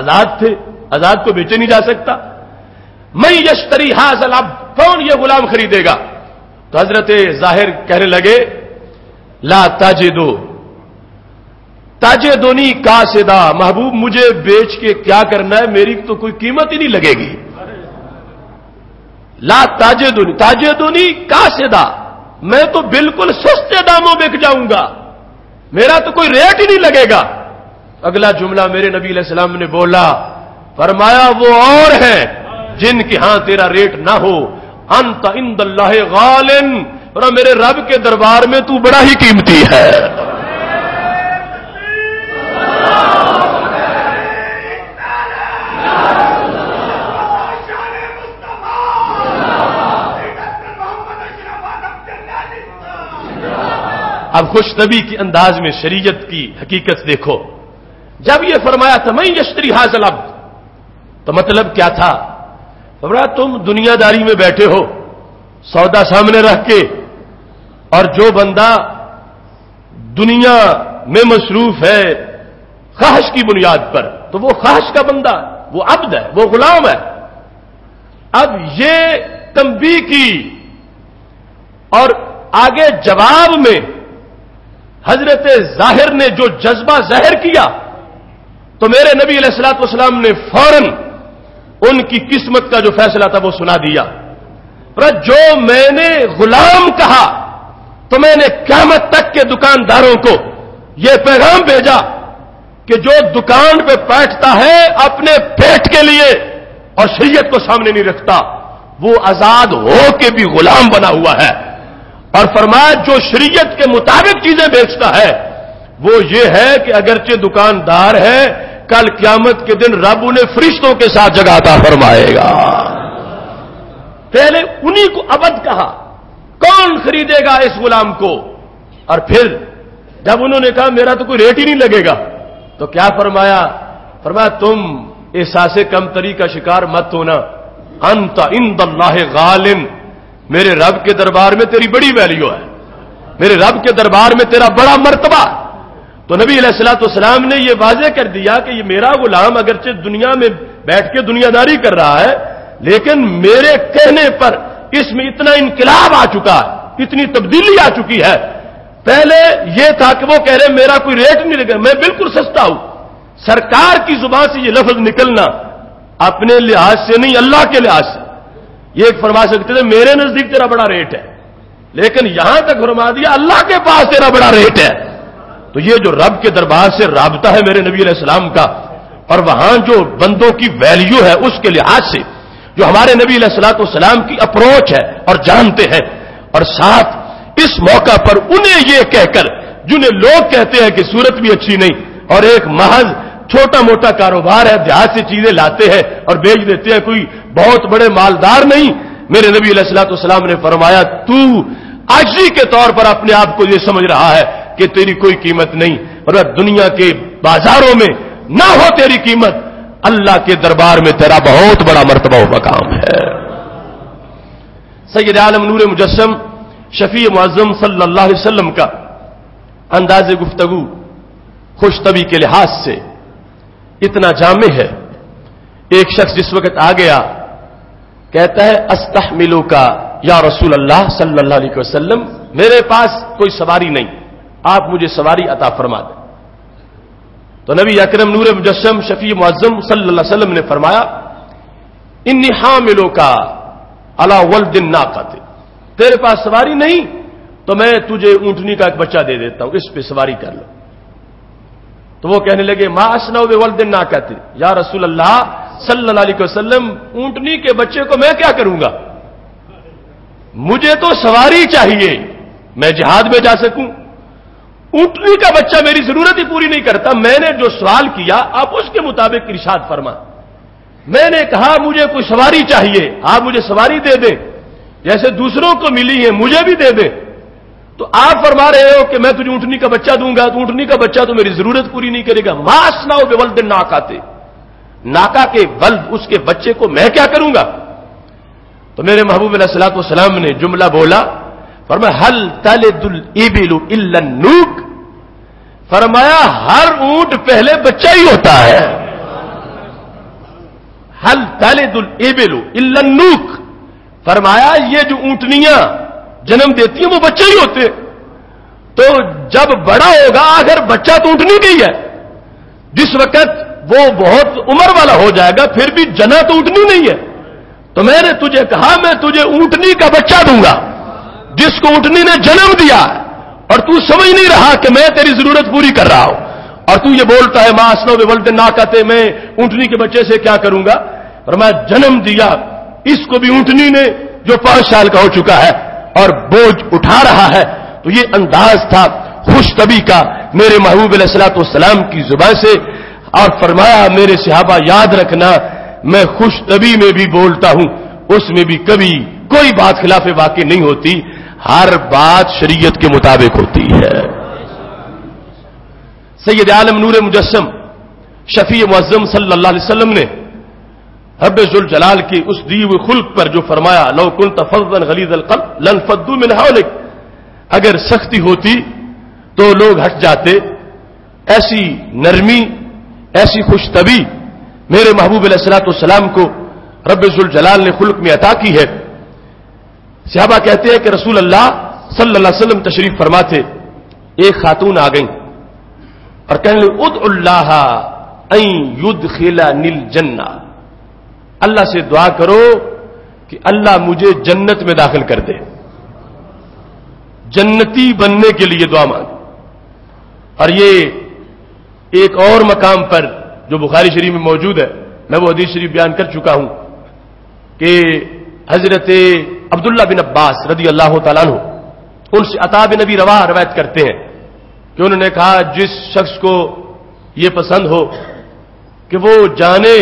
آزاد تھے، آزاد کو بیچے نہیں جا سکتا. من یشتری ھذا العبد، کون یہ غلام خریدے گا؟ تو حضرت ظاہر کہنے لگے لا تاجدونی قاصدا، محبوب مجھے بیچ کے کیا کرنا ہے، میری تو کوئی قیمت ہی نہیں لگے گی. لا تاجدونی قاصدا، میں تو بالکل سستے داموں بک جاؤں گا، میرا تو کوئی ریٹ ہی نہیں لگے گا. اگلا جملہ میرے نبی علیہ السلام نے بولا، فرمایا وہ اور ہیں جن کے ہاں تیرا ریٹ نہ ہو. انت عند اللہ غالن، اور میرے رب کے دربار میں تو بڑا ہی قیمتی ہے. اب خوش نبی کی انداز میں شریعت کی حقیقت دیکھو. جب یہ فرمایا تھا من یشتری ھذا العبد، تو مطلب کیا تھا؟ فرمایا تم دنیا داری میں بیٹھے ہو سودا سامنے رکھ کے، اور جو بندہ دنیا میں مصروف ہے خواہش کی بنیاد پر، تو وہ خواہش کا بندہ، وہ عبد ہے، وہ غلام ہے. اب یہ تنبیہ کی اور آگے جواب میں حضرت ظاہر نے جو جذبہ ظاہر کیا تو میرے نبی علیہ الصلوۃ والسلام نے فوراً ان کی قسمت کا جو فیصلہ تھا وہ سنا دیا. پر جو میں نے غلام کہا تو میں نے قیامت تک کے دکانداروں کو یہ پیغام بھیجا کہ جو دکان پہ بیٹھتا ہے اپنے پیٹ کے لیے اور شریعت کو سامنے نہیں رکھتا، وہ آزاد ہو کے بھی غلام بنا ہوا ہے. اور فرمایا جو شریعت کے مطابق چیزیں بیچتا ہے وہ یہ ہے کہ اگرچہ دکاندار ہے، کل قیامت کے دن رب انہیں فرشتوں کے ساتھ جگہ عطا فرمائے گا. پہلے انہی کو عبد کہا، کون خریدے گا اس غلام کو؟ اور پھر جب انہوں نے کہا میرا تو کوئی ریٹ ہی نہیں لگے گا، تو کیا فرمایا؟ فرمایا تم احساس کمتری کا شکار مت ہونا. انت عند اللہ غالن، میرے رب کے دربار میں تیری بڑی ویلیو ہے، میرے رب کے دربار میں تیرا بڑا مرتبہ. تو نبی علیہ الصلوۃ والسلام نے یہ واضح کر دیا کہ یہ میرا غلام اگرچہ دنیا میں بیٹھ کے دنیا داری کر رہا ہے، لیکن میرے کہنے پر اس میں اتنا انقلاب آ چکا ہے، اتنی تبدیلی آ چکی ہے. پہلے یہ تھا کہ وہ کہہ رہے میرا کوئی ریٹ نہیں لگا، میں بالکل سستا ہوں. سرکار کی زبان سے یہ لفظ نکلنا اپنے لحاظ سے نہیں، اللہ کے لحاظ سے. یہ ایک فرما سکتے تھے میرے نزدیک تیرا بڑا ریٹ ہے، لیکن یہاں تک فرما دیا اللہ کے پاس تیرا بڑا ریٹ ہے. تو یہ جو رب کے دربار سے رابطہ ہے میرے نبی علیہ السلام کا، اور وہاں جو بندوں کی ویلیو ہے اس کے لحاظ سے جو ہمارے نبی علیہ الصلوۃ والسلام کی اپروچ ہے اور جانتے ہیں، اور ساتھ اس موقع پر انہیں یہ کہہ کر جنہیں لوگ کہتے ہیں کہ صورت بھی اچھی نہیں اور ایک محض چھوٹا موٹا کاروبار ہے، دیہات سے چیزیں لاتے ہیں اور بیچ دیتے ہیں، کوئی بہت بڑے مالدار نہیں. میرے نبی علیہ الصلوۃ والسلام نے فرمایا تو عاجزی کے طور پر اپنے آپ کو یہ سمجھ رہا ہے کہ تیری کوئی قیمت نہیں، اور دنیا کے بازاروں میں نہ ہو تیری قیمت، اللہ کے دربار میں تیرا بہت بڑا مرتبہ و مقام ہے. سید عالم نور مجسم شفیع معظم صلی اللہ علیہ وسلم کا انداز گفتگو خوش طبی کے لحاظ سے اتنا جامع ہے. ایک شخص جس وقت آ گیا کہتا ہے استحملو کا یا رسول اللہ صلی اللہ علیہ وسلم، میرے پاس کوئی سواری نہیں، آپ مجھے سواری عطا فرما دیں. تو نبی اکرم نور مجسم شفیع معظم صلی اللہ علیہ وسلم نے فرمایا انی حاملو کا علی ولد الناقۃ، تیرے پاس سواری نہیں تو میں تجھے اونٹنی کا ایک بچہ دے دیتا ہوں، اس پہ سواری کر لو. تو وہ کہنے لگے ما اصنع بولد الناقۃ، یا رسول اللہ صلی اللہ علیہ وسلم اونٹنی کے بچے کو میں کیا کروں گا، مجھے تو سواری چاہیے، میں جہاد میں جا سکوں، اونٹنی کا بچہ میری ضرورت ہی پوری نہیں کرتا. میں نے جو سوال کیا آپ اس کے مطابق ارشاد فرما. میں نے کہا مجھے کوئی سواری چاہیے، آپ مجھے سواری دے دیں جیسے دوسروں کو ملی ہے مجھے بھی دے دیں. تو آپ فرما رہے ہو کہ میں تجھے اونٹنی کا بچہ دوں گا، تو اونٹنی کا بچہ تو میری ضرورت پوری نہیں کرے گا. ما اصنع بولد الناقۃ، ناکا کے ولد اس کے بچے کو میں کیا کروں گا. تو میرے محبوب علیہ الصلوۃ والسلام نے جملہ بولا، فرمایا هل تلد الابل الا النوق، فرمایا ہر اونٹ پہلے بچہ ہی ہوتا ہے. هل تلد الابل الا النوق، فرمایا یہ جو اونٹنیاں جنم دیتی ہیں وہ بچے ہی ہوتے. تو جب بڑا ہوگا اگر بچہ تو اونٹنی کا ہی ہے، جس وقت وہ بہت عمر والا ہو جائے گا پھر بھی جنا تو اونٹنی نہیں ہے. تو میں نے تجھے کہا میں تجھے اونٹنی کا بچہ دوں گا جس کو اونٹنی نے جنم دیا ہے، اور تو سمجھ نہیں رہا کہ میں تیری ضرورت پوری کر رہا ہوں، اور تو یہ بولتا ہے ما اصنع بولد الناقۃ، میں اونٹنی کے بچے سے کیا کروں گا. اور میں جنم دیا اس کو بھی اونٹنی نے جو 5 سال کا ہو چکا ہے اور بوجھ اٹھا رہا ہے. تو یہ انداز تھا خوش طبی کا میرے محبوب علیہ الصلوۃ والسلام کی زبان سے. اور فرمایا میرے صحابہ یاد رکھنا میں خوش طبی میں بھی بولتا ہوں، اس میں بھی کبھی کوئی بات خلاف واقع نہیں ہوتی، ہر بات شریعت کے مطابق ہوتی ہے. سید عالم نور مجسم شفیع معظم صلی اللہ علیہ وسلم نے رب ذوالجلال کی اس دی ہوئے خلق پر جو فرمایا لو کنت فظا غلیظ القلب لانفضوا من حولک، اگر سختی ہوتی تو لوگ ہٹ جاتے، ایسی نرمی ایسی خوش طبی میرے محبوب علیہ الصلوۃ والسلام کو رب ذوالجلال نے خلق میں عطا کی ہے. صحابہ کہتے ہیں کہ رسول اللہ صلی اللہ علیہ وسلم تشریف فرما تھے، ایک خاتون آ گئیں اور کہنے لگے ادع اللہ ان یدخلنی الجنہ، اللہ سے دعا کرو کہ اللہ مجھے جنت میں داخل کر دے، جنتی بننے کے لیے دعا مانگ. اور یہ ایک اور مقام پر جو بخاری شریف میں موجود ہے، میں وہ حدیث شریف بیان کر چکا ہوں کہ حضرت عبداللہ بن عباس رضی اللہ تعالیٰ عنہ ان سے عطا بن نبی رواح روایت کرتے ہیں کہ انہوں نے کہا جس شخص کو یہ پسند ہو کہ وہ جانے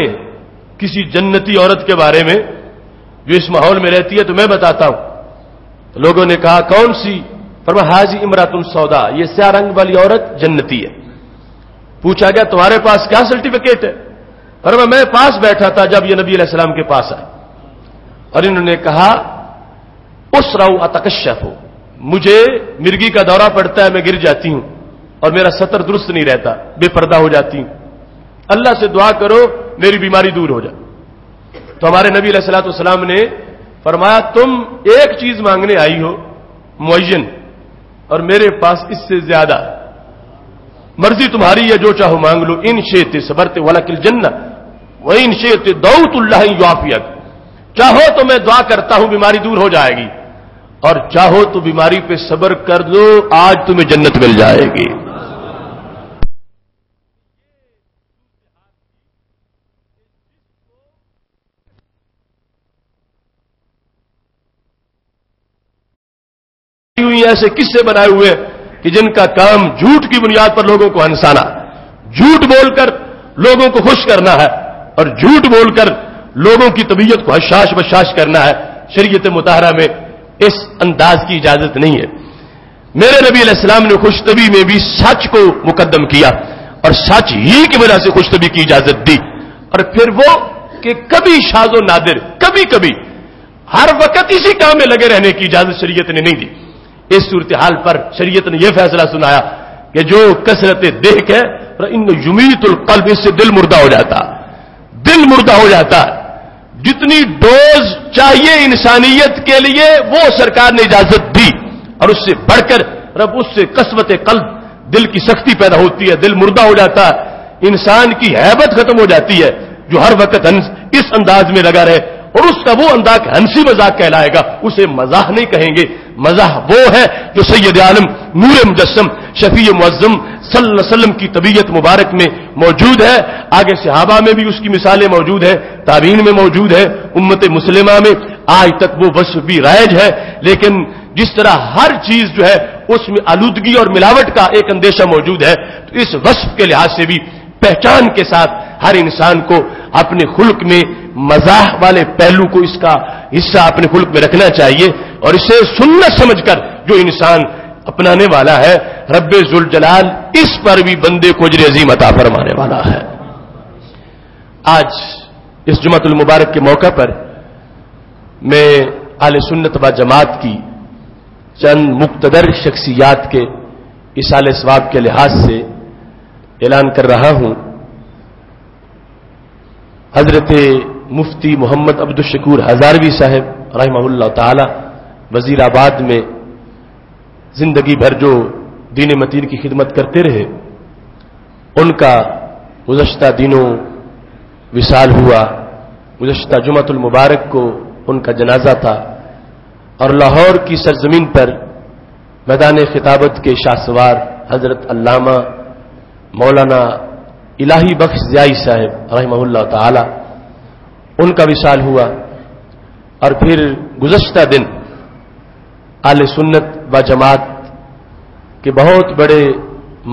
کسی جنتی عورت کے بارے میں جو اس ماحول میں رہتی ہے تو میں بتاتا ہوں. تو لوگوں نے کہا کون سی؟ فرمایا حاجی امرات سودا، یہ سیاہ رنگ والی عورت جنتی ہے. پوچھا گیا تمہارے پاس کیا سرٹیفکیٹ ہے؟ فرمایا میں پاس بیٹھا تھا جب یہ نبی علیہ السلام کے پاس آئے اور انہوں نے کہا اسرعوا اتکشف، مجھے مرگی کا دورہ پڑتا ہے، میں گر جاتی ہوں اور میرا سطر درست نہیں رہتا، بے پردہ ہو جاتی ہوں، اللہ سے دعا کرو میری بیماری دور ہو جائے. تو ہمارے نبی علیہ الصلوۃ والسلام نے فرمایا تم ایک چیز مانگنے آئی ہو معین، اور میرے پاس اس سے زیادہ، مرضی تمہاری ہے جو چاہو مانگ لو. ان شئت صبرت ولک الجنہ وان شئت دعوت اللہ یعافیک، چاہو تو میں دعا کرتا ہوں بیماری دور ہو جائے گی، اور چاہو تو بیماری پہ صبر کر دو آج تمہیں جنت مل جائے گی. ایسے قصے بنائے ہوئے کہ جن کا کام جھوٹ کی بنیاد پر لوگوں کو ہنسانا، جھوٹ بول کر لوگوں کو خوش کرنا ہے اور جھوٹ بول کر لوگوں کی طبیعت کو حشاش بشاش کرنا ہے، شریعت مطہرہ میں اس انداز کی اجازت نہیں ہے۔ میرے نبی علیہ السلام نے خوش طبی میں بھی سچ کو مقدم کیا اور سچ ہی کی وجہ سے خوش طبی کی اجازت دی، اور پھر وہ کہ کبھی شاذ و نادر، کبھی کبھی، ہر وقت اسی کام میں لگے رہنے کی اجازت شریعت نے نہیں دی۔ اس صورتحال پر شریعت نے یہ فیصلہ سنایا کہ جو کثرت دیکھ ہے ان یمیت القلب، اس سے دل مردہ ہو جاتا، دل مردہ ہو جاتا ہے۔ جتنی ڈوز چاہیے انسانیت کے لیے وہ سرکار نے اجازت دی، اور اس سے بڑھ کر رب اس سے قسوت قلب، دل کی سختی پیدا ہوتی ہے، دل مردہ ہو جاتا ہے، انسان کی ہیبت ختم ہو جاتی ہے جو ہر وقت اس انداز میں لگا رہے، اور اس کا وہ انداز ہنسی مذاق کہلائے گا، اسے مزاح نہیں کہیں گے۔ مزاح وہ ہے جو سید عالم نور مجسم شفیع معظم صلی اللہ علیہ وسلم کی طبیعت مبارک میں موجود ہے، آگے صحابہ میں بھی اس کی مثالیں موجود ہیں، تابعین میں موجود ہے، امت مسلمہ میں آج تک وہ وصف بھی رائج ہے۔ لیکن جس طرح ہر چیز جو ہے اس میں آلودگی اور ملاوٹ کا ایک اندیشہ موجود ہے، تو اس وصف کے لحاظ سے بھی پہچان کے ساتھ ہر انسان کو اپنے خلق میں مزاح والے پہلو کو، اس کا حصہ اپنے خلق میں رکھنا چاہیے، اور اسے سنت سمجھ کر جو انسان اپنانے والا ہے، رب ذوالجلال اس پر بھی بندے کو اجر عظیم عطا فرمانے والا ہے۔ آج اس جمعۃ المبارک کے موقع پر میں اہل سنت و جماعت کی چند مقتدر شخصیات کے اصال ثواب کے لحاظ سے اعلان کر رہا ہوں۔ حضرت مفتی محمد عبدالشکور ہزاروی صاحب رحمہ اللہ تعالی وزیر آباد میں زندگی بھر جو دین متین کی خدمت کرتے رہے، ان کا گزشتہ دنوں وصال ہوا۔ گزشتہ جمعۃ المبارک کو ان کا جنازہ تھا، اور لاہور کی سرزمین پر میدان خطابت کے شاہسوار حضرت علامہ مولانا الہی بخش ضیائی صاحب رحمہ اللہ تعالی ان کا وصال ہوا، اور پھر گزشتہ دن اہل سنت و جماعت کے بہت بڑے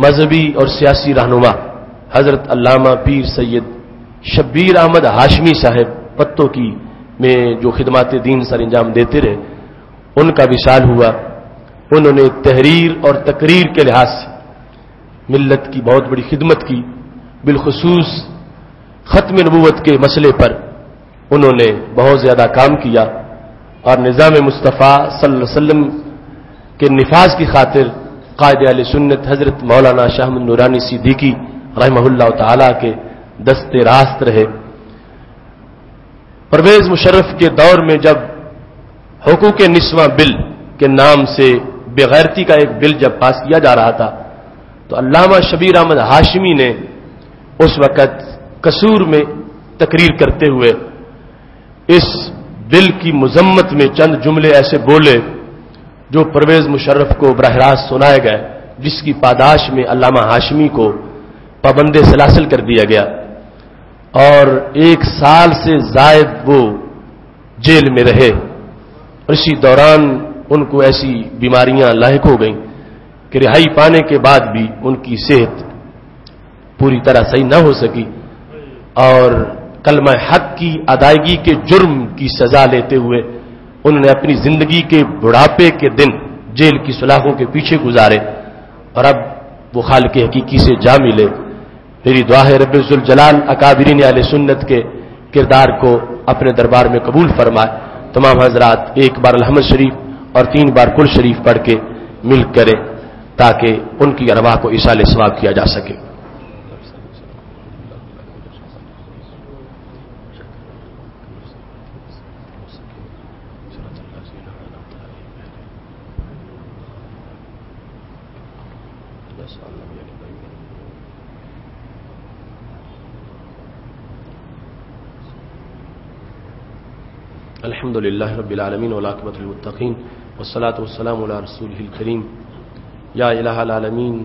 مذہبی اور سیاسی رہنما حضرت علامہ پیر سید شبیر احمد ہاشمی صاحب پتوں کی میں جو خدمات دین سر انجام دیتے رہے، ان کا وصال ہوا۔ انہوں نے تحریر اور تقریر کے لحاظ سے ملت کی بہت بڑی خدمت کی، بالخصوص ختم نبوت کے مسئلے پر انہوں نے بہت زیادہ کام کیا، اور نظام مصطفیٰ صلی اللہ علیہ وسلم کے نفاذ کی خاطر قائد اہل سنت حضرت مولانا شاہ احمد نورانی صدیقی رحمہ اللہ تعالی کے دست راست رہے۔ پرویز مشرف کے دور میں جب حقوق نسواں بل کے نام سے بغیرتی کا ایک بل جب پاس کیا جا رہا تھا، تو علامہ شبیر احمد ہاشمی نے اس وقت قصور میں تقریر کرتے ہوئے اس بل کی مذمت میں چند جملے ایسے بولے جو پرویز مشرف کو براہ راست سنائے گئے، جس کی پاداش میں علامہ ہاشمی کو پابند سلاسل کر دیا گیا، اور 1 سال سے زائد وہ جیل میں رہے، اور اسی دوران ان کو ایسی بیماریاں لاحق ہو گئیں کہ رہائی پانے کے بعد بھی ان کی صحت پوری طرح صحیح نہ ہو سکی، اور کلمہ حق کی ادائیگی کے جرم کی سزا لیتے ہوئے انہوں نے اپنی زندگی کے بڑھاپے کے دن جیل کی سلاخوں کے پیچھے گزارے، اور اب وہ خالق حقیقی سے جا ملے۔ میری دعا ہے رب ذوالجلال اکابرین اہل سنت کے کردار کو اپنے دربار میں قبول فرمائے۔ تمام حضرات 1 بار الحمد شریف اور 3 بار کل شریف پڑھ کے مل کریں تاکہ ان کی ارواح کو ایصال ثواب کیا جا سکے۔ الحمد للہ رب العالمین والعاقبۃ للمتقین والصلاۃ والسلام علی رسولہ الکریم۔ یا الہ العالمین،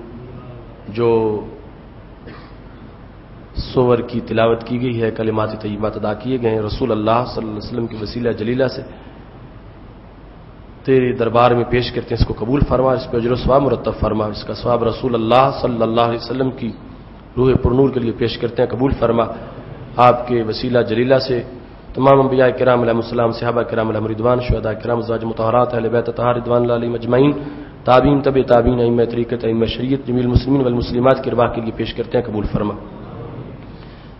جو سور کی تلاوت کی گئی ہے، کلمات طیبات ادا کیے گئے ہیں رسول اللہ صلی اللہ علیہ وسلم کی وسیلہ جلیلہ سے، تیرے دربار میں پیش کرتے ہیں، اس کو قبول فرما، اس پہ اجر و ثواب مرتب فرما، اس کا ثواب رسول اللہ صلی اللہ علیہ وسلم کی روح پرنور کے لیے پیش کرتے ہیں، قبول فرما۔ آپ کے وسیلہ جلیلہ سے تمام انبیاء کرام علیہ السلام، صحابہ کرام علیہ رضوان، شہداء کرام، ازواج مطہرات، اہل بیت اطہار رضوان اللہ علیہم اجمعین، تابعین، تبع تابعین، ائمہ طریقت، ائمہ شریعت، جمیع المسلمین والمسلمات کی ارواح کے لیے پیش کرتے ہیں، قبول فرما۔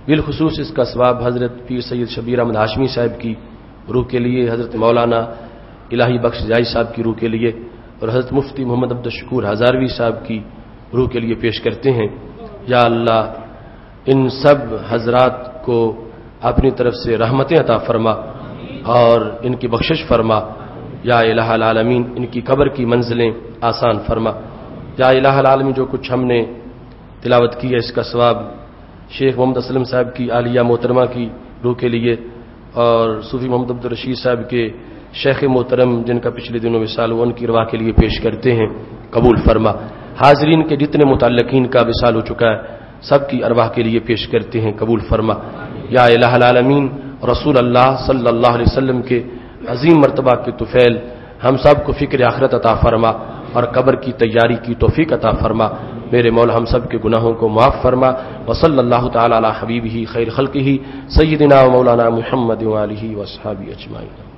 بالخصوص اس کا ثواب حضرت پیر سید شبیر احمد ہاشمی صاحب کی روح کے لیے، حضرت مولانا الہی بخش جائی صاحب کی روح کے لیے، اور حضرت مفتی محمد عبد الشکور ہزاروی صاحب کی روح کے لیے پیش کرتے ہیں۔ یا اللہ ان سب حضرات کو اپنی طرف سے رحمتیں عطا فرما اور ان کی بخشش فرما۔ یا الہ العالمین ان کی قبر کی منزلیں آسان فرما۔ یا الہ العالمین جو کچھ ہم نے تلاوت کی ہے اس کا ثواب شیخ محمد اسلم صاحب کی عالیہ محترمہ کی روح کے لیے اور صوفی محمد عبد الرشید صاحب کے شیخ محترم جن کا پچھلے دنوں وصال ہوا ان کی ارواح کے لیے پیش کرتے ہیں، قبول فرما۔ حاضرین کے جتنے متعلقین کا وصال ہو چکا ہے سب کی ارواح کے لیے پیش کرتے ہیں، قبول فرما۔ یا الہ العالمین رسول اللہ صلی اللہ علیہ وسلم کے عظیم مرتبہ کے طفیل ہم سب کو فکر آخرت عطا فرما اور قبر کی تیاری کی توفیق عطا فرما۔ میرے مولا ہم سب کے گناہوں کو معاف فرما۔ وصلی اللہ تعالی علی حبیبہ خیر خلقہ سیدنا و مولانا محمد و آلہ و اصحابہ اجمعین۔